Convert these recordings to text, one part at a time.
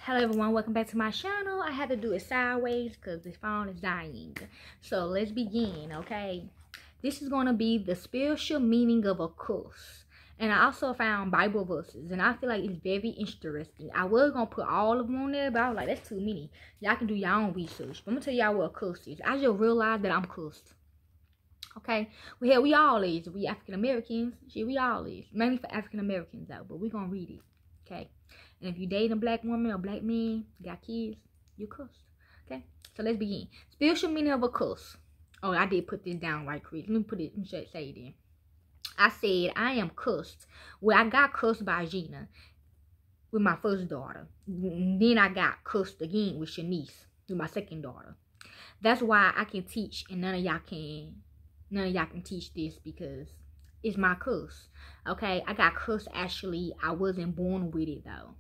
Hello everyone, welcome back to my channel. I had to do it sideways because the phone is dying. So let's begin, okay? This is going to be the spiritual meaning of a curse. And I also found Bible verses, and I feel like it's very interesting. I was going to put all of them on there, but I was like, that's too many. Y'all can do your own research. But I'm going to tell y'all what a curse is. I just realized that I'm cursed. Okay? Well, hell, we all is. We African Americans. Shit, we all is. Mainly for African Americans, though. But we're going to read it. Okay? And if you date a black woman or black man, got kids, you're cursed. Okay? So let's begin. Spiritual meaning of a curse. Oh, I did put this down right, Chris. Let me say it then. I said, I am cursed. Well, I got cursed by Gina with my first daughter. Then I got cursed again with Shanice with my second daughter. That's why I can teach and none of y'all can teach this because it's my curse. Okay? I got cursed actually. I wasn't born with it though.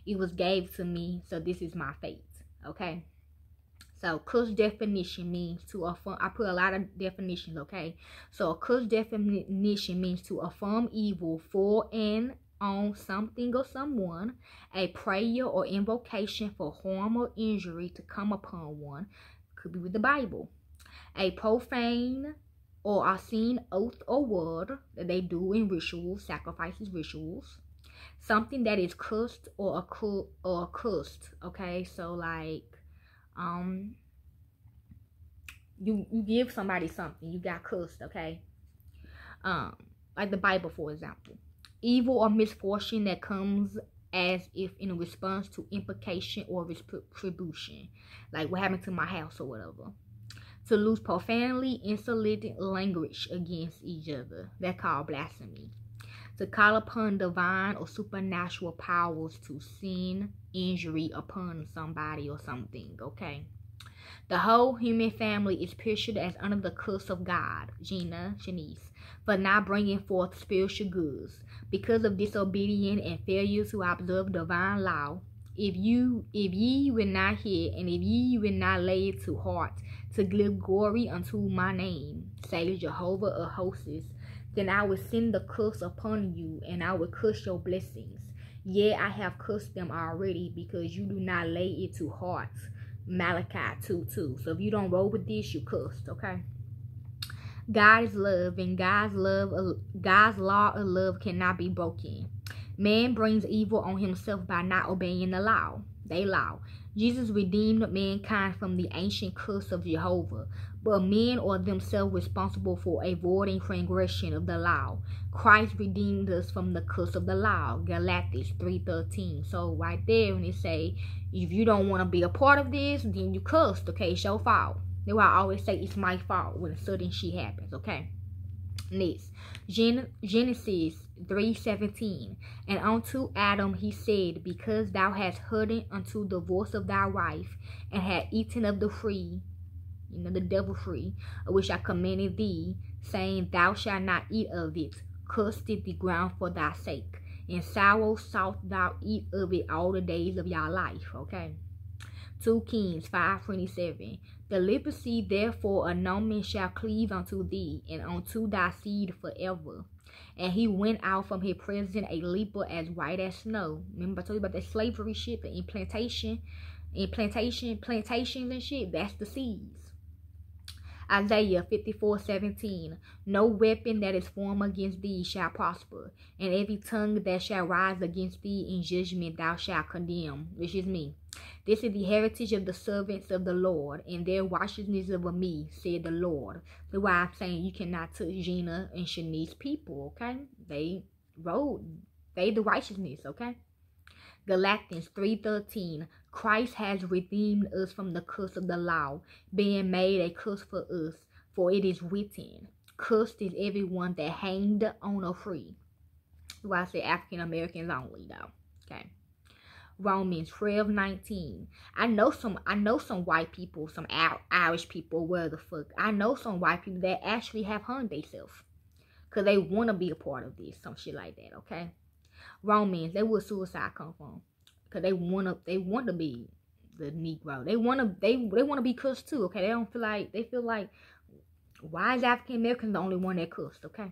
It was gave to me, so this is my fate. Okay? So curse definition means to affirm. I put a lot of definitions, okay? So a curse definition means to affirm evil for and on something or someone, a prayer or invocation for harm or injury to come upon one. Could be with the Bible. A profane or obscene oath or word that they do in rituals, sacrifices, rituals. Something that is cursed or accursed, okay? So like you give somebody something, you got cursed, okay? Like the Bible, for example. Evil or misfortune that comes as if in response to implication or retribution. Like what happened to my house or whatever. To lose profanely insolent language against each other. That's called blasphemy. To call upon divine or supernatural powers to send injury upon somebody or something, okay? The whole human family is pictured as under the curse of God, Gina, Shanice, for not bringing forth spiritual goods. Because of disobedience and failure to observe divine law, if ye will not hear, and if ye will not lay it to heart, to give glory unto my name, say Jehovah of hosts, then I will send the curse upon you, and I will curse your blessings. Yea, I have cursed them already, because you do not lay it to heart. Malachi 2:2. So if you don't roll with this, you cursed, okay? God is love, and God's law of love cannot be broken. Man brings evil on himself by not obeying the law. Jesus redeemed mankind from the ancient curse of Jehovah, but men are themselves responsible for avoiding transgression of the law. Christ redeemed us from the curse of the law, Galatians 3:13. So right there when they say, if you don't want to be a part of this, then you cursed, okay? It's your fault. That's why I always say it's my fault when certain shit happens, okay? Next, Genesis 3:17. And unto Adam he said, because thou hast hearkened unto the voice of thy wife, and had eaten of the tree, the devil tree, of which I commanded thee, saying, thou shalt not eat of it. Cursed is the ground for thy sake, and sorrow shalt thou eat of it all the days of your life. Okay. 2 Kings 5:27. The leprosy therefore of no man shall cleave unto thee, and unto thy seed forever. And he went out from his presence a leper as white as snow. Remember I told you about that slavery shit, the plantations and shit. That's the seeds. Isaiah 54:17. No weapon that is formed against thee shall prosper, and every tongue that shall rise against thee in judgment thou shalt condemn, which is me. This is the heritage of the servants of the Lord, and their righteousness of me, said the Lord. That's why I'm saying you cannot touch Gina and Shanice people, okay? They the righteousness, okay? Galatians 3:13. Christ has redeemed us from the curse of the law, being made a curse for us. For it is written, cursed is everyone that hanged on a tree. Well, I say African Americans only though. Okay. Romans 12:19. I know some white people, some Irish people, where the fuck. I know some white people that actually have hung themselves. Because they want to be a part of this. Some shit like that, okay? Romans, that's where suicide come from. Because they want to be the Negro. They want to be cursed too, okay? They feel like, why is African Americans the only one that cursed, okay?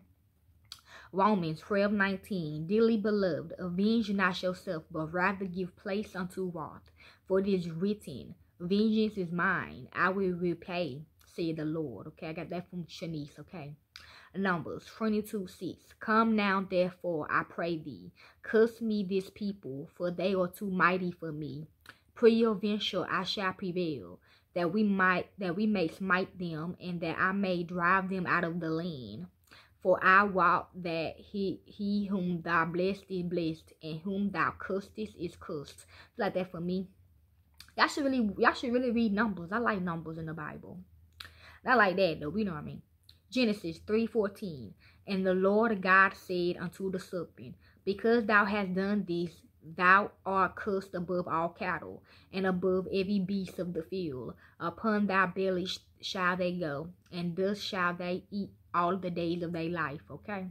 Romans 12:19. Dearly beloved, avenge not yourself, but rather give place unto wrath. For it is written, vengeance is mine, I will repay, said the Lord. Okay, I got that from Shanice, okay. Numbers 22:6. Come now, therefore, I pray thee, curse me this people, for they are too mighty for me. Peradventure I shall prevail, that we may smite them, and that I may drive them out of the land. For I wot that he whom thou blessed is blessed, and whom thou cursest is cursed. Like that for me. Y'all should really read Numbers. I like Numbers in the Bible. I like that though. You know what I mean. Genesis 3:14. And the Lord God said unto the serpent, because thou hast done this, thou art cursed above all cattle, and above every beast of the field. Upon thy belly shall they go, and thus shall they eat all the days of their life. Okay.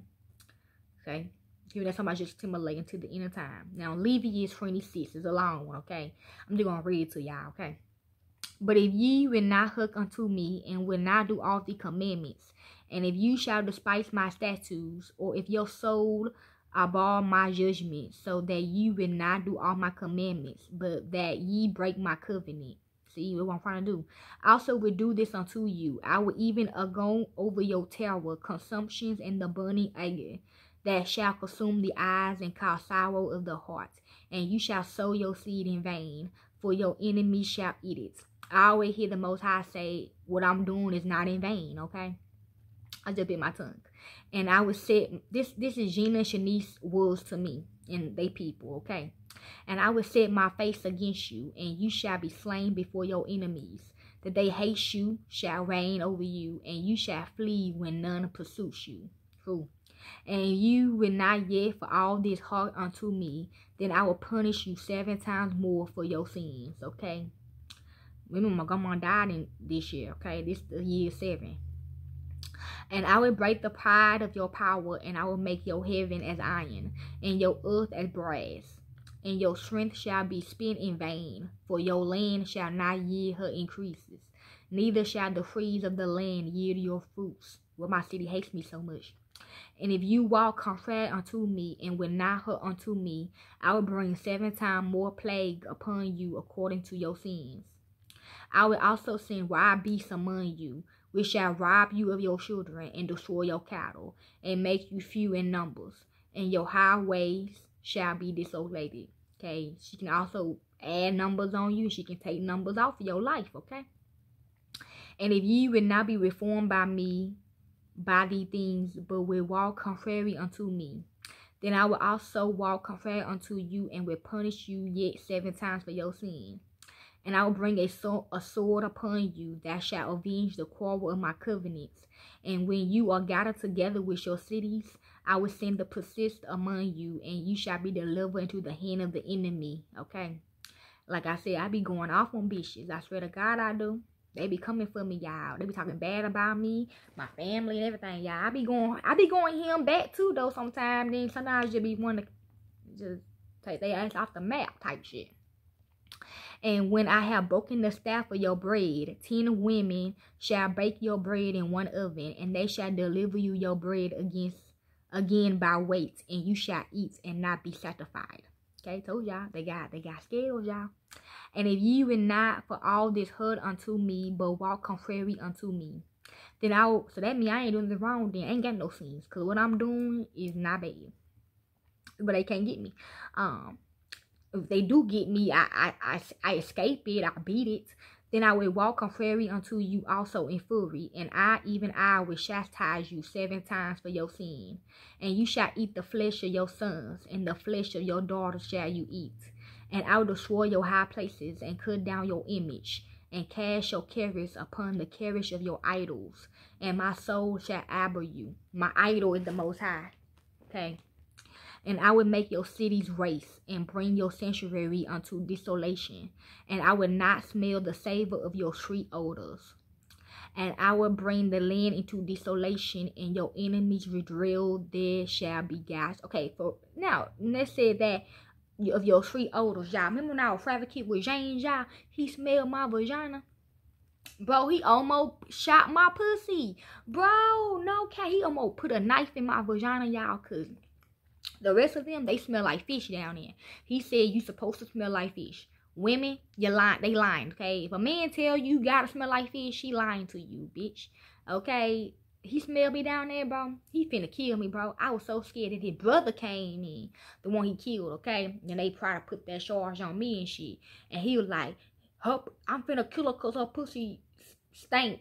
That's somebody just assimilating to the end of time. Now, Leviticus 26 is a long one. Okay. I'm just going to read it to y'all. Okay. But if ye will not hearken unto me, and will not do all the commandments, and if you shall despise my statutes, or if your soul abhor my judgment, so that ye will not do all my commandments, but that ye break my covenant. See what I'm trying to do. I also will do this unto you. I will even go over your terror, consumptions, and the burning anger, that shall consume the eyes and cause sorrow of the heart. And you shall sow your seed in vain, for your enemies shall eat it. I always hear the Most High say, what I'm doing is not in vain, okay? I just bit my tongue. And I would say, this is Gina and Shanice words to me and they people, okay? And I will set my face against you, and you shall be slain before your enemies. That they hate you shall reign over you, and you shall flee when none pursues you. True. And you will not yet for all this heart unto me, then I will punish you 7 times more for your sins, okay? Remember, my grandma died in this year, okay? This is the year 7. And I will break the pride of your power, and I will make your heaven as iron, and your earth as brass. And your strength shall be spent in vain, for your land shall not yield her increases, neither shall the trees of the land yield your fruits. Well, my city hates me so much. And if you walk contrary unto me, and will not hearken unto me, I will bring 7 times more plague upon you according to your sins. I will also send wild beasts among you, which shall rob you of your children, and destroy your cattle, and make you few in numbers, and your highways shall be desolated. Okay, she can also add numbers on you. She can take numbers off of your life, okay? And if ye will not be reformed by me, by these things, but will walk contrary unto me, then I will also walk contrary unto you, and will punish you yet 7 times for your sin. And I will bring a sword upon you, that shall avenge the quarrel of my covenants. And when you are gathered together with your cities, I will send the persist among you, and you shall be delivered into the hand of the enemy. Okay? Like I said, I be going off on bitches. I swear to God I do. They be coming for me, y'all. They be talking bad about me, my family, and everything, y'all. I be going him back too, though, sometimes. Then sometimes you be wanting to just take their ass off the map type shit. And when I have broken the staff of your bread, 10 women shall bake your bread in one oven, and they shall deliver you your bread again by weight, and you shall eat and not be satisfied. Okay, told y'all, they got scales, y'all. And if ye will not for all this heard unto me, but walk contrary unto me, then so that means I ain't doing the wrong, then I ain't got no sins, because what I'm doing is not bad. But they can't get me. If they do get me, I escape it, I beat it. Then I will walk contrary unto you also in fury, and I will chastise you 7 times for your sin. And you shall eat the flesh of your sons, and the flesh of your daughters shall you eat. And I will destroy your high places, and cut down your image, and cast your carriage upon the carriage of your idols. And my soul shall abhor you. My idol is the Most High. Okay. And I will make your cities waste, and bring your sanctuary unto desolation. And I will not smell the savor of your sweet odors. And I will bring the land into desolation, and your enemies will drill, there shall be gas. Okay, so now, let's say that of your sweet odors, y'all. Remember when I was trafficked with James, y'all? He smelled my vagina. Bro, he almost shot my pussy. Bro, no cat. He almost put a knife in my vagina, y'all, cause the rest of them, they smell like fish down there. He said you supposed to smell like fish. Women, you lying. They lying, okay? If a man tell you gotta smell like fish, he lying to you, bitch. Okay? He smelled me down there, bro. He finna kill me, bro. I was so scared that his brother came in, the one he killed, okay? And they try to put that charge on me and shit. And he was like, I'm finna kill her cause her pussy stank.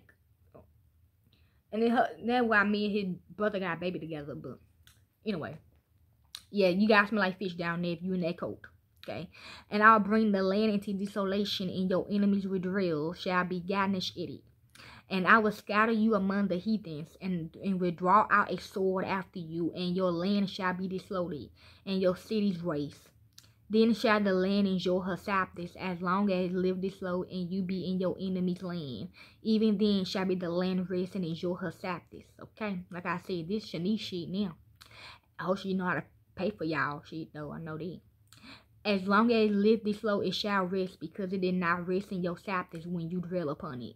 And then that's why me and his brother got a baby together. But anyway, yeah, you guys smell like fish down there if you in that coat. Okay, and I'll bring the land into desolation, and your enemies with drill shall be garnished in it. And I will scatter you among the heathens, and will draw out a sword after you, and your land shall be desolated, and your cities waste. Then shall the land enjoy her sabbaths, as long as it live desolate, and you be in your enemy's land. Even then shall be the land rest and enjoy her sabbaths. Okay, like I said, this Shanice shit now. I hope she know how to pay for y'all shit though. I know that. As long as it live desolate, it shall rest, because it did not rest in your sabbaths when you dwell upon it.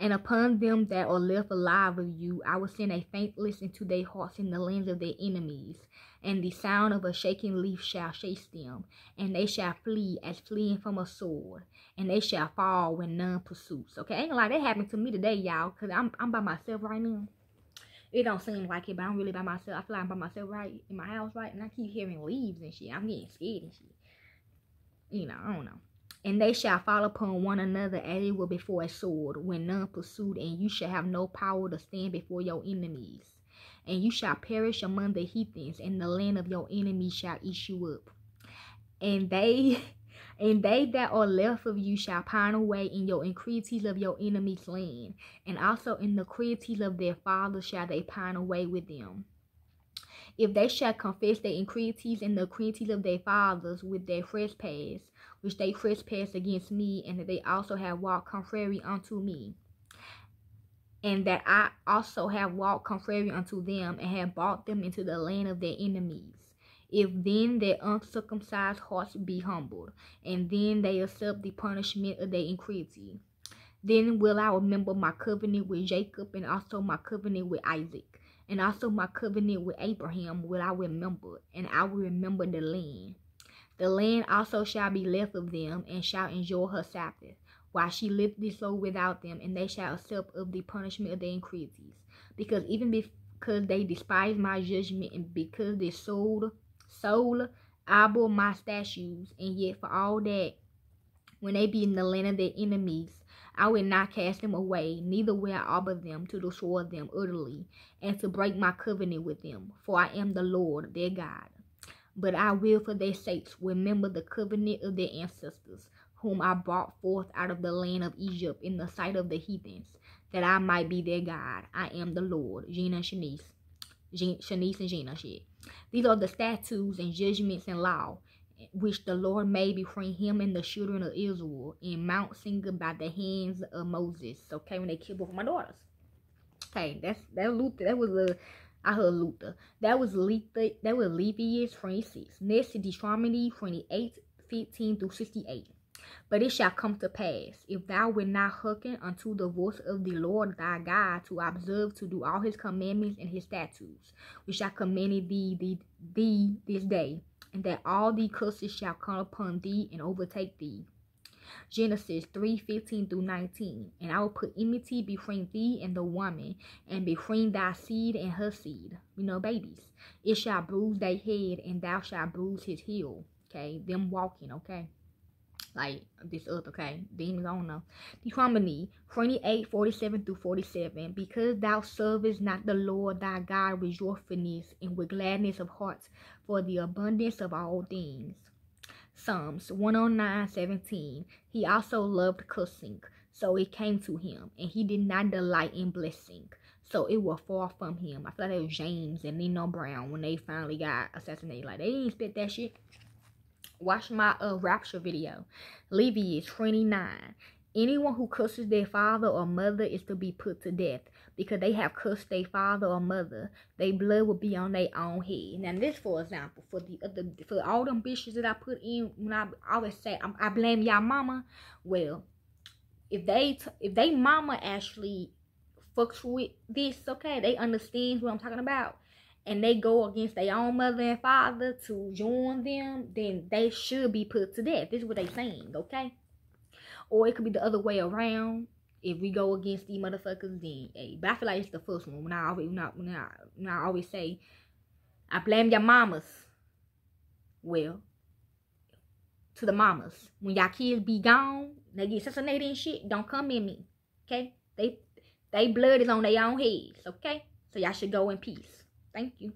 And upon them that are left alive of you, I will send a faintness into their hearts in the lands of their enemies. And the sound of a shaking leaf shall shake them. And they shall flee as fleeing from a sword. And they shall fall when none pursues. Okay, ain't like that happened to me today, y'all. Because I'm by myself right now. It don't seem like it, but I'm really by myself. I feel like I'm by myself right in my house, right? And I keep hearing leaves and shit. I'm getting scared and shit. You know, I don't know. And they shall fall upon one another as it were before a sword, when none pursued, and you shall have no power to stand before your enemies. And you shall perish among the heathens, and the land of your enemies shall eat you up. And they that are left of you shall pine away in your iniquities of your enemies' land, and also in the iniquities of their fathers shall they pine away with them. If they shall confess their iniquities and the iniquities of their fathers with their trespass, which they trespass against me, and that they also have walked contrary unto me, and that I also have walked contrary unto them, and have brought them into the land of their enemies. If then their uncircumcised hearts be humbled, and then they accept the punishment of their iniquity, then will I remember my covenant with Jacob, and also my covenant with Isaac, and also my covenant with Abraham will I remember, and I will remember the land. The land also shall be left of them, and shall enjoy her Sabbath, while she lived desolate without them, and they shall accept of the punishment of their iniquities. Because they despise my judgment, and because they sold abhor my statutes, and yet for all that, when they be in the land of their enemies, I will not cast them away, neither will I abhor them to destroy them utterly, and to break my covenant with them, for I am the Lord their God. But I will for their sakes remember the covenant of their ancestors, whom I brought forth out of the land of Egypt in the sight of the heathens, that I might be their God. I am the Lord. Gina and Shanice. Shanice and Gina shit. These are the statutes and judgments and law, which the Lord made between him and the children of Israel in Mount Sinai by the hands of Moses. Okay, when they killed both of my daughters. Okay, that was I heard Luther. That was Leviticus 26. Next to Deuteronomy 28, 15 through 68. But it shall come to pass, if thou wilt not hearken unto the voice of the Lord thy God, to observe to do all his commandments and his statutes, which I commanded thee this day, and that all the curses shall come upon thee and overtake thee. Genesis 3:15 through 19. And I will put enmity between thee and the woman, and between thy seed and her seed. Babies. It shall bruise thy head, and thou shalt bruise his heel. Okay, them walking, okay? Like this earth, okay? Demons, I don't know. Deuteronomy 28:47 through 47. Because thou servest not the Lord thy God with joyfulness and with gladness of heart, for the abundance of all things. Psalms 109:17. He also loved cursing, so it came to him, and he did not delight in blessing, so it was far from him. I feel like it was James and Nino Brown when they finally got assassinated. Like, they didn't expect that shit. Watch my rapture video. Leviticus 29. Anyone who curses their father or mother is to be put to death, because they have cursed their father or mother. Their blood will be on their own head. Now, this, for example, for all them bitches that I put in, when I always say I blame y'all mama. Well, if they mama actually fucks with this, okay, they understand what I'm talking about, and they go against their own mother and father to join them, then they should be put to death. This is what they saying, okay? Or it could be the other way around. If we go against these motherfuckers, then hey. But I feel like it's the first one. When I always say, I blame your mamas. Well, to the mamas, when y'all kids be gone, they get assassinated and shit, don't come in me, okay? They blood is on their own heads, okay? So y'all should go in peace. Thank you.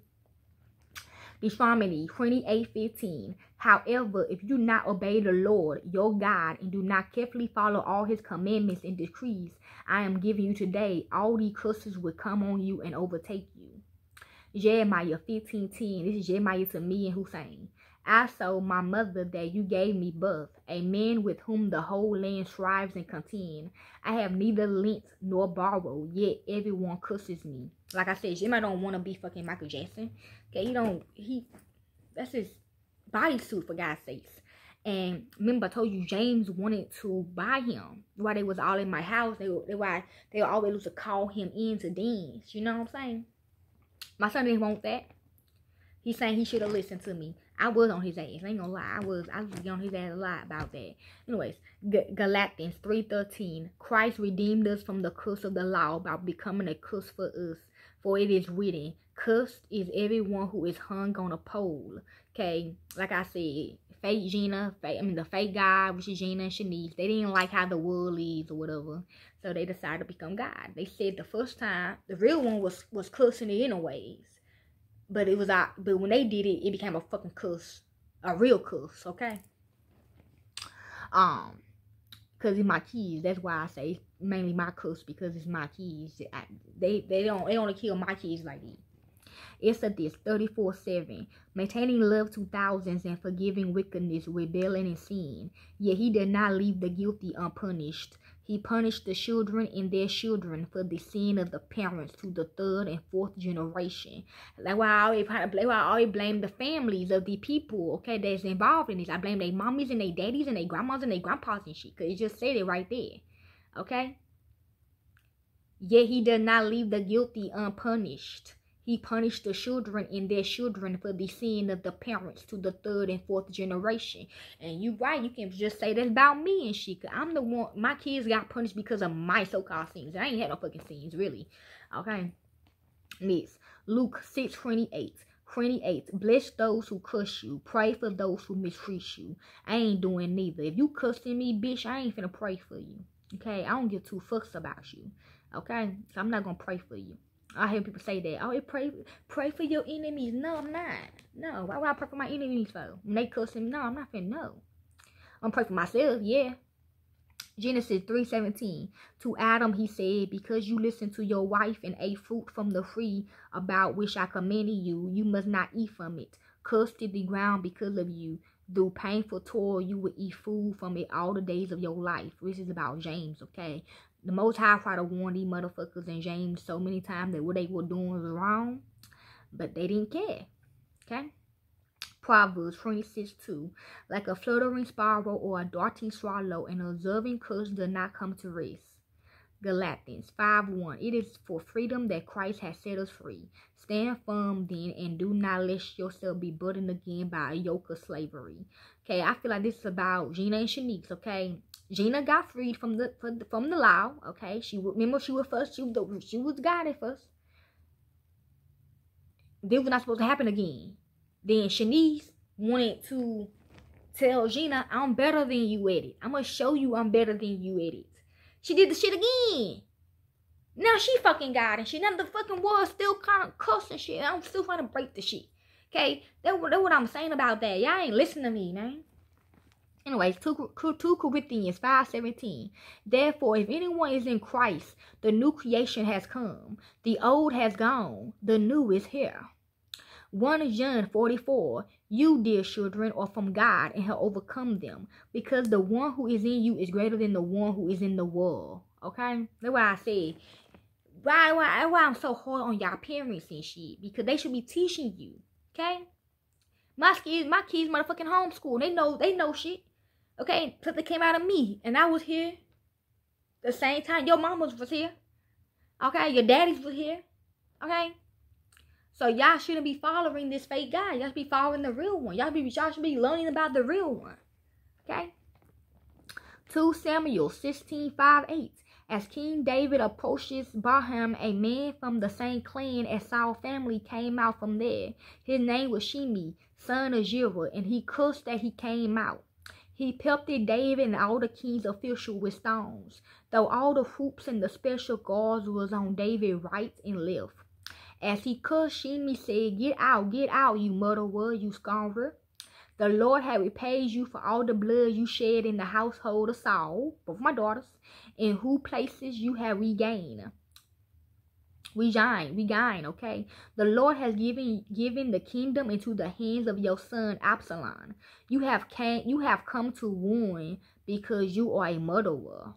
Deuteronomy 28:15. However, if you do not obey the Lord your God and do not carefully follow all his commandments and decrees I am giving you today, all these curses will come on you and overtake you. Jeremiah 15:10. This is Jeremiah to me and Hussein. I saw my mother that you gave me birth, a man with whom the whole land strives and contend. I have neither lent nor borrowed, yet everyone curses me. Like I said, Jeremiah don't want to be fucking Michael Jackson. Okay, that's his bodysuit, for God's sakes. And remember, I told you James wanted to buy him. While they was all in my house, they were always used to call him in to dance. You know what I'm saying? My son didn't want that. He's saying he should have listened to me. I was on his ass. I ain't gonna lie. I was on his ass a lot about that. Anyways, Galatians 3:13. Christ redeemed us from the curse of the law by becoming a curse for us. For it is written, cursed is everyone who is hung on a pole. Okay, like I said, the fake God, which is Gina and Shanice, they didn't like how the world is or whatever. So they decided to become God. They said the first time, the real one was cursing it anyways. But when they did it, it became a fucking curse. A real curse, okay? Because it's my kids. That's why I say it's mainly my curse, because it's my kids. They only kill my kids like this. Exodus 34:7. Maintaining love to thousands and forgiving wickedness, rebellion, and sin. Yet he did not leave the guilty unpunished. He punished the children and their children for the sin of the parents to the third and fourth generation. That's why I always blame the families of the people, okay, that's involved in this. I blame their mommies and their daddies and their grandmas and their grandpas and shit, because it just said it right there, okay? Yet he did not leave the guilty unpunished. He punished the children and their children for the sin of the parents to the third and fourth generation. And you right, you can just say that's about me and shit. Cause I'm the one, my kids got punished because of my so-called sins. I ain't had no fucking sins, really. Okay. Next, Luke 6:28. Bless those who curse you. Pray for those who mistreat you. I ain't doing neither. If you cussing me, bitch, I ain't finna pray for you. Okay. I don't give two fucks about you. Okay. So I'm not gonna pray for you. I hear people say that. Oh, pray for your enemies. No, I'm not. No, why would I pray for my enemies for? When they cuss him, no, I'm not finna know. I'm gonna pray for myself, yeah. Genesis 3:17. To Adam he said, because you listened to your wife and ate fruit from the tree about which I commanded you, you must not eat from it. Cursed is the ground because of you. Through painful toil, you will eat food from it all the days of your life. This is about James, okay? The Most High tried to warn these motherfuckers in James so many times that what they were doing was wrong, but they didn't care, okay? Proverbs 26:2. Like a fluttering sparrow or a darting swallow, an observing curse does not come to rest. Galatians 5:1. It is for freedom that Christ has set us free. Stand firm then, and do not let yourself be burdened again by a yoke of slavery. Okay, I feel like this is about Gina and Shanice, okay? Gina got freed from the law, okay? She was guided first. This was not supposed to happen again. Then Shanice wanted to tell Gina, I'm better than you at it. I'm going to show you I'm better than you at it. She did the shit again. Now she fucking got it. She now the fucking world still kind of cussing shit. I'm still trying to break the shit. Okay? That's what I'm saying about that. Y'all ain't listening to me, man. Anyways, 2 Corinthians 5:17. Therefore, if anyone is in Christ, the new creation has come. The old has gone. The new is here. 1 John 4:4. You, dear children, are from God and have overcome them, because the one who is in you is greater than the one who is in the world. Okay? That's why I say, why I'm so hard on y'all parents and shit, because they should be teaching you. Okay? My kids motherfucking homeschool. They know shit. Okay? Because they came out of me, and I was here. the same time your mamas was here. Okay, your daddies was here. Okay. So y'all shouldn't be following this fake guy. Y'all should be following the real one. Y'all should be learning about the real one. Okay. 2 Samuel 16:5-8. As King David approaches Baham, a man from the same clan as Saul's family came out from there. His name was Shimei, son of Zerah, and he cursed that he came out. He pelted David and all the king's officials with stones, though all the troops and the special guards was on David's right and left. As he cursed, Shimei said, get out, you murderer, you scoundrel. The Lord had repaid you for all the blood you shed in the household of Saul, both my daughters, in whose places you have regained, okay? The Lord has given the kingdom into the hands of your son Absalom. You have come to ruin because you are a murderer.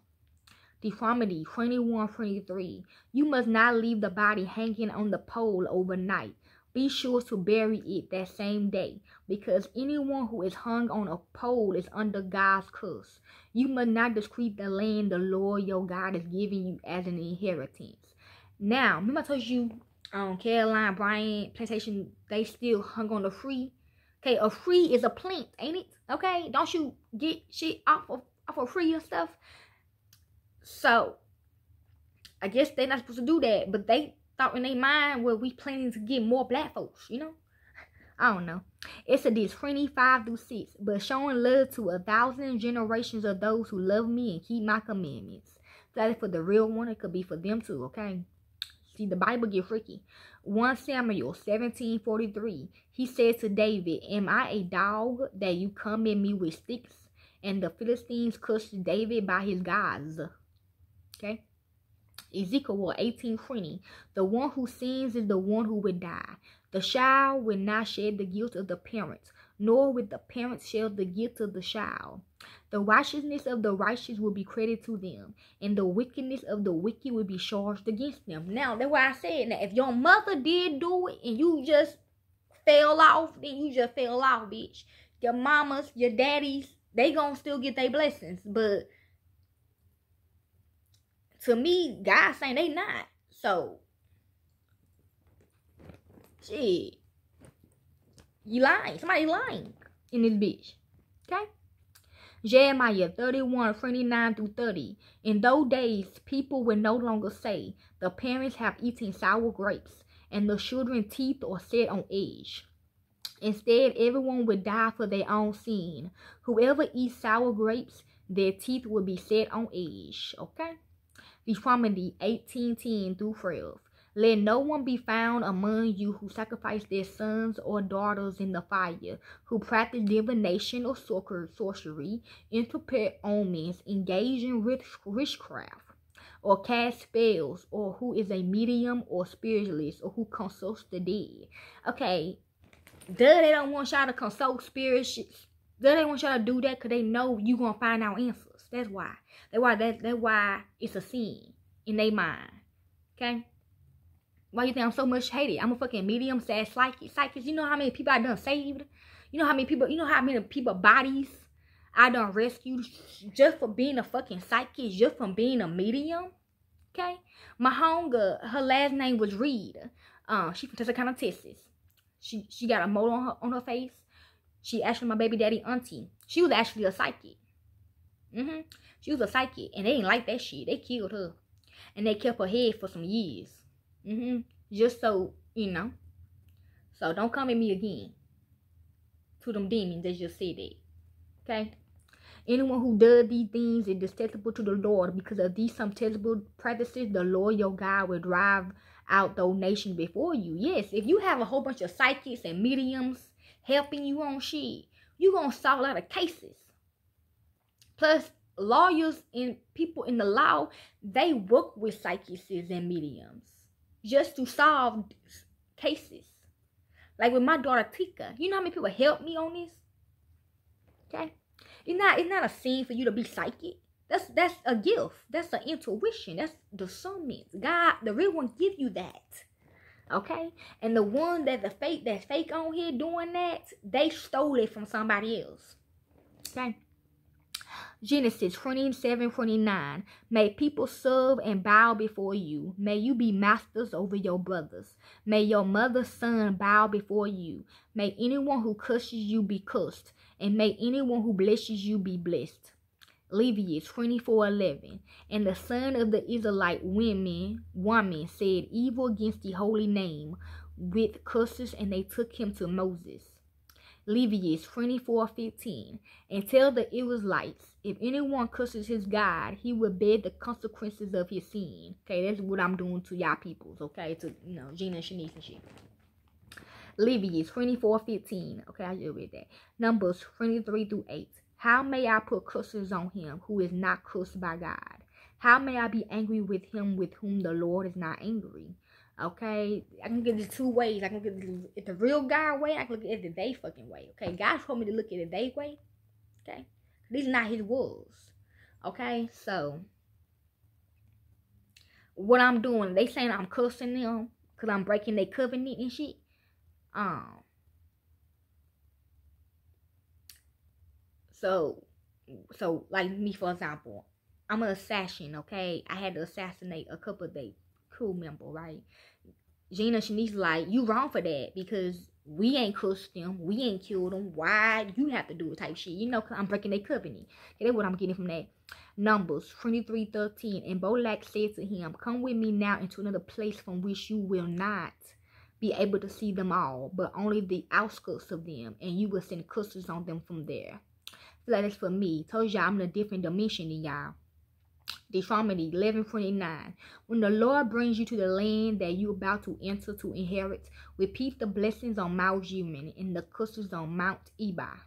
Deuteronomy 21:23. You must not leave the body hanging on the pole overnight. Be sure to bury it that same day, because anyone who is hung on a pole is under God's curse. You must not discredit the land the Lord your God is giving you as an inheritance. Now, remember I told you Caroline Bryant plantation, they still hung on the tree. Okay, a tree is a plant, ain't it? Okay, don't you get shit off of a tree and stuff? So, I guess they're not supposed to do that, but they thought in their mind, well, we planning to get more black folks, you know? I don't know. It's a this 25-6, but showing love to 1,000 generations of those who love me and keep my commandments. That is for the real one. It could be for them too, okay? See, the Bible get freaky. 1 Samuel 17:43. He said to David, am I a dog that you come at me with sticks? And the Philistines cursed David by his gods. Okay? Ezekiel 18:20. The one who sins is the one who will die. The child will not shed the guilt of the parents, nor will the parents shed the guilt of the child. The righteousness of the righteous will be credited to them, and the wickedness of the wicked will be charged against them. Now, that's why I said, now, if your mother did do it and you just fell off, then you just fell off, bitch. Your mamas, your daddies, they gonna still get their blessings, but to me, God saying they not. So, shit. You lying. Somebody lying in this bitch. Okay? Jeremiah 31:29-30. In those days, people will no longer say, the parents have eaten sour grapes, and the children's teeth are set on edge. Instead, everyone will die for their own sin. Whoever eats sour grapes, their teeth will be set on edge. Okay? Deuteronomy 18:10-12. Let no one be found among you who sacrifice their sons or daughters in the fire, who practice divination or sorcery, interpret omens, engage in witchcraft, or cast spells, or who is a medium or spiritualist, or who consults the dead. Okay, they don't want y'all to consult spirits. They want y'all to do that because they know you gonna find out answers. That's why. That's why it's a sin in their mind. Okay? Why you think I'm so much hated? I'm a fucking medium, psychic. You know how many people I done saved? You know how many people bodies I done rescued just for being a fucking psychic, just from being a medium? Okay? My homegirl, her last name was Reed. She from Texarkana, Texas. She got a mole on her face. She actually my baby daddy auntie. She was actually a psychic. She was a psychic, and they didn't like that shit. They killed her, and they kept her head for some years. Just so you know. So don't come at me again. To them demons that just said that. Okay. Anyone who does these things is detestable to the Lord. Because of these detestable practices, the Lord your God will drive out those nations before you. Yes, if you have a whole bunch of psychics and mediums helping you on shit, you gonna solve a lot of cases. Plus, lawyers and people in the law, they work with psychics and mediums just to solve cases. Like with my daughter Tika, you know how many people helped me on this? Okay, it's not a sin for you to be psychic. That's a gift. That's an intuition. That's discernment. God, the real one, give you that. Okay, and the one that's fake on here doing that, they stole it from somebody else. Okay. Genesis 27:29. May people serve and bow before you. May you be masters over your brothers. May your mother's son bow before you. May anyone who curses you be cursed, and may anyone who blesses you be blessed. Leviticus 24:11. And the son of the Israelite woman said evil against the holy name with curses, and they took him to Moses. Leviticus 24:15. And tell the Israelites, if anyone curses his God, he will bear the consequences of his sin. Okay, that's what I'm doing to y'all peoples, okay, to, Gina and Shanice and shit. Leviticus 24:15. Okay, I just read that. Numbers 23-8. How may I put curses on him who is not cursed by God? How may I be angry with him with whom the Lord is not angry? Okay, I can get it two ways. I can get it the real God way. I can look at it the they fucking way. Okay, God told me to look at it they way. Okay, these are not his words. Okay, so what I'm doing, they saying I'm cursing them because I'm breaking their covenant and shit. So like me, for example, I'm an assassin, okay? I had to assassinate a couple of their crew member, right? Gina Shanice like, you wrong for that because we ain't cursed them, we ain't killed them. Why you have to do it type shit? Cause I'm breaking their covenant. Okay, that's what I'm getting from that. Numbers 23:13. And Balak said to him, come with me now into another place from which you will not be able to see them all, but only the outskirts of them, and you will send curses on them from there. So that is for me. Told y'all I'm in a different dimension than y'all. Deuteronomy 11:29. When the Lord brings you to the land that you're about to enter to inherit, repeat the blessings on Mount Jerman and the curses on Mount Ebal.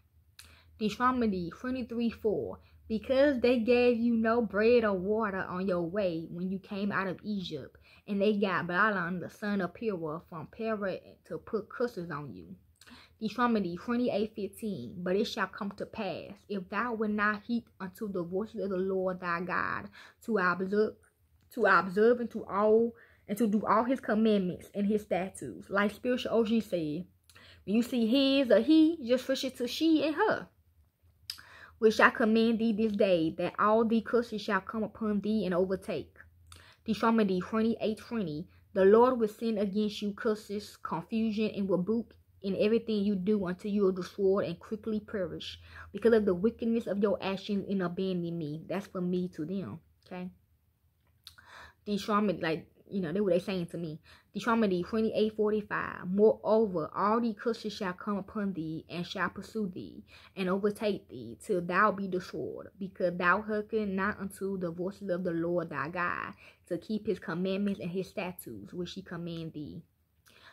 Deuteronomy 23:4. Because they gave you no bread or water on your way when you came out of Egypt, and they got Balaam the son of Beor from Peor to put curses on you. Deuteronomy 28:15. But it shall come to pass, if thou wilt not heed unto the voice of the Lord thy God, to observe and to do all his commandments and his statutes. Like Spiritual OG said, when you see his or he, just switch it to she and her. Which I command thee this day, that all the curses shall come upon thee and overtake. Deuteronomy 28:20. The Lord will send against you curses, confusion, and rebuke in everything you do until you are destroyed and quickly perish because of the wickedness of your actions in abandoning me. That's for me to them. Okay. Deuteronomy, like, that's what they saying to me. Deuteronomy 28:45. Moreover, all the curses shall come upon thee and shall pursue thee and overtake thee till thou be destroyed, because thou hearken not unto the voices of the Lord thy God to keep his commandments and his statutes which he command thee.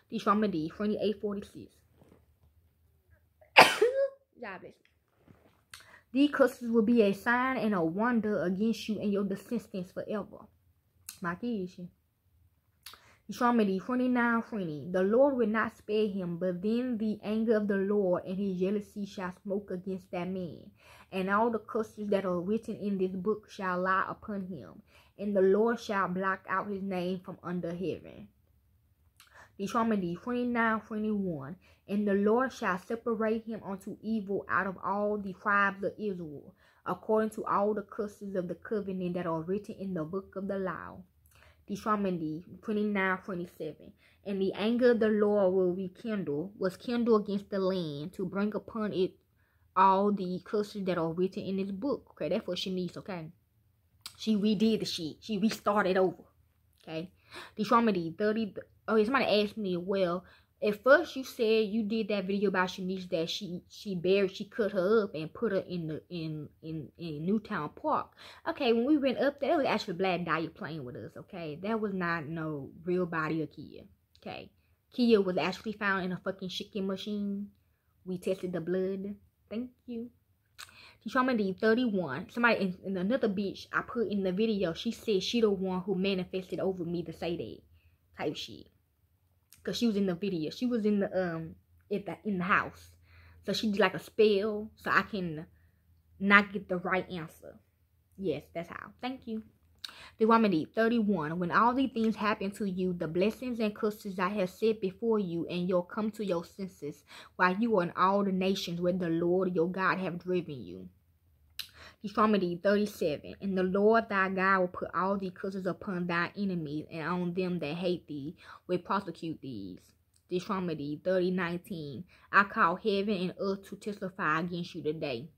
Deuteronomy 28:46. God bless. These curses will be a sign and a wonder against you and your descendants forever. My kids. Deuteronomy 29:20. The Lord will not spare him, but then the anger of the Lord and his jealousy shall smoke against that man, and all the curses that are written in this book shall lie upon him, and the Lord shall block out his name from under heaven. Deuteronomy 29:21. And the Lord shall separate him unto evil out of all the tribes of Israel, according to all the curses of the covenant that are written in the book of the law. Deuteronomy 29:27. And the anger of the Lord was kindled against the land to bring upon it all the curses that are written in this book. Okay, that's what Shanice, okay? She redid the shit. She restarted over. Okay. Deuteronomy 30. Oh, somebody asked me, well, at first you said you did that video about Shanice that she cut her up and put her in Newtown Park. Okay, when we went up there, it was actually Black Dahlia playing with us. Okay, that was not no real body of Kia. Okay, Kia was actually found in a fucking shaking machine. We tested the blood. Thank you. Deuteronomy 31. Somebody in another bitch I put in the video, she said she the one who manifested over me to say that type shit. Cause she was in the video. She was in the in the house. So she did like a spell so I can not get the right answer. Yes, that's how. Thank you. Deuteronomy 31. When all these things happen to you, the blessings and curses I have set before you, and you'll come to your senses while you are in all the nations where the Lord your God have driven you. Deuteronomy 37. And the Lord thy God will put all these curses upon thy enemies, and on them that hate thee will prosecute these. Deuteronomy 30:19. I call heaven and earth to testify against you today.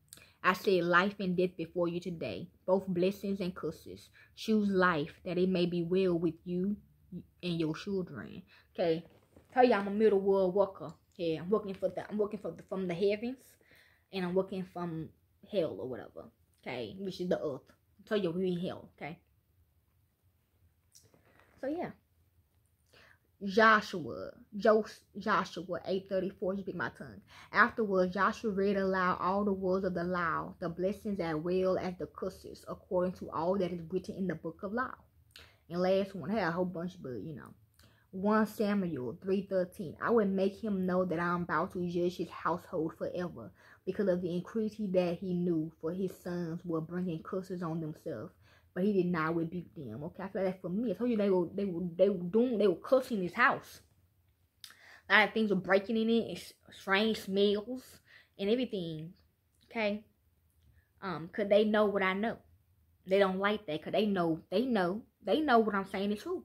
I set life and death before you today, both blessings and curses. Choose life, that it may be well with you and your children. Okay, tell you I'm a middle world worker. Yeah, I'm working from the heavens, and I'm working from hell or whatever. Okay, which is the earth. Tell you we're in hell. Okay. So yeah. Joshua 8:34, speak my tongue. Afterwards, Joshua read aloud all the words of the law, the blessings as well as the curses, according to all that is written in the book of law. And last one, I had a whole bunch, but 1 Samuel 3:13. I will make him know that I am about to judge his household forever, because of the iniquity that he knew, for his sons were bringing curses on themselves. But he did not rebuke them. Okay, I feel like for me, I told you they were cursing his house. A lot of things were breaking in it, and strange smells and everything. Okay, cause they know what I know. They don't like that, cause they know what I'm saying is true.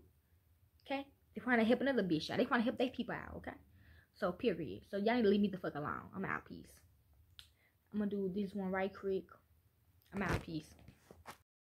Okay, they're trying to help another bitch out. They trying to help their people out. Okay, so period. So y'all need to leave me the fuck alone. I'm out. Peace. I'm gonna do this one right quick. I'm out. Peace.